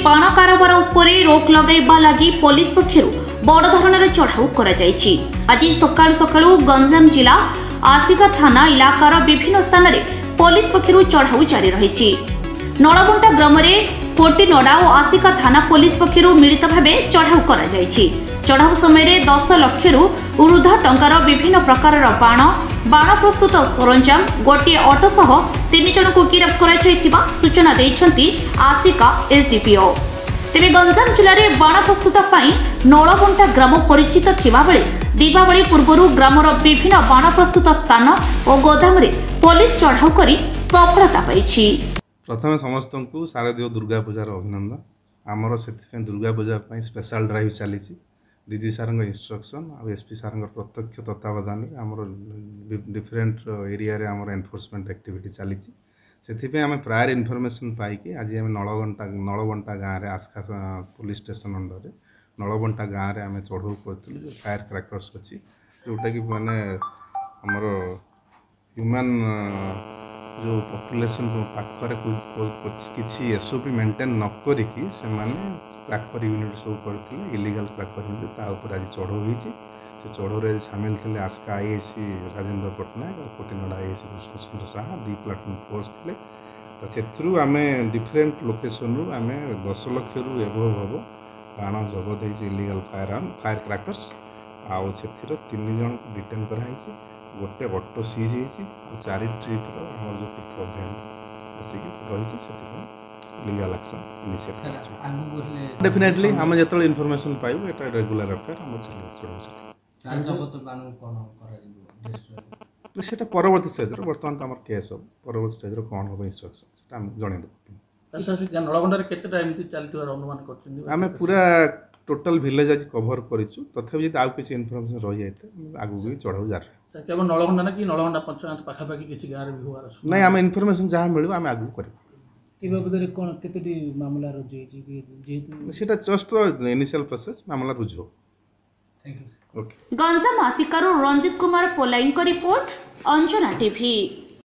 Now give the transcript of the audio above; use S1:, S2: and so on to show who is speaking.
S1: बाण कारोबार उपरे रोक लगाइबा लागि पुलिस पक्षरु बड़ धरणर चढ़ाऊ करा जायछि। आज सकाळु सकाळु गंजाम जिला आसिका थाना इलाकार विभिन्न स्थान रे पुलिस पक्षरु चढ़ाऊ जारी रहिछि। नळगंटा ग्राम रे कोटिनोडा और आसिका थाना पुलिस पक्षरु मिलित भाबे चढ़ाऊ करा जायछि। चढ़ाऊ समय 10 लाख ऊर्ध्व टंकार विभिन्न प्रकार बाण प्रस्तुत सरंजाम गोटे ऑटो सह 3 जन को गिरफ्त करा सूचना देइछंती आसिका एसडीपीओ। तेरे गंजाम जिले में बाण प्रस्तुत नळगंटा ग्राम परिचित थिबा बेले दीपावली पूर्व ग्रामर विभिन्न बाण प्रस्तुत स्थान और गोदाम रे पुलिस चढ़ाऊ करी सफलता पाइछि।
S2: प्रथम समस्त को शारदीय दुर्गा पूजार अभिनंदन। आमर से दुर्गा पूजा स्पेशल ड्राइव चली डीजी सार इंस्ट्रक्शन और एसपी सार प्रत्यक्ष तत्वावधान आमर डिफरेंट एरिया रे आमर एनफोर्समेंट एक्टिविटी चली से आम प्रायर इनफॉरमेशन पाई आज आम नळगंटा गाँव में आस्का पुलिस स्टेशन अंडर नळगंटा गाँव में आम चढ़ऊ करूँ जो फायर क्रैकर्स अच्छी जोटा कि माने आमर ह्यूमन जो पॉपुलेशन पाखरे किसी एसओपी मेंटेन न करिकी से क्रैकर यूनिट सब करते इलीगल क्रैकर यूनिट ताऊपर आज चढ़ऊ होती से चढ़ऊ सामिल थे आस्का आईएसी राजेंद्र पट्टनायक और कोटिनोडा IAC Krishnachandra Saha 2 platoon force थे। तो से आम डिफरेंट लोकेशन रु आम 10 लाख रु एभव हम बाण जबत हो इलीगल फायर क्रैकर्स आउ से 3 जन को डिटेन कराई गोटे ऑटो सीज हो 4 ट्रिप जो तीक्ष अभियान आसिक रही लीगल एक्शन इनिशिएट डेफिनेटली आम जो इनफॉरमेशन पाइबू एटा रेगुलर अफेयर आम चढ़ाऊ से परवर्ती स्टेज बर्तमान तो आम केस हम परवर्ती स्टेज कौन हम इंस्ट्रक्शन जनईदेव आम पूरा टोटल विलेज आज कभर करूँ तथापि आउ किसी इनफॉरमेशन रही जाए आगू भी चढ़ाऊ जारी
S3: केवल नळगंडा ना कि नळगंडा पंचायत पाखापाखि किसी गाँव में भी हुआ
S2: नहीं आम इनफॉरमेशन जहाँ मिले आम आगू कर जस्ट इनिशियल प्रोसेस मामला रुजु
S1: गंजाम आसिकारू रंजित कुमार पोलाइन को रिपोर्ट अंजना टीवी।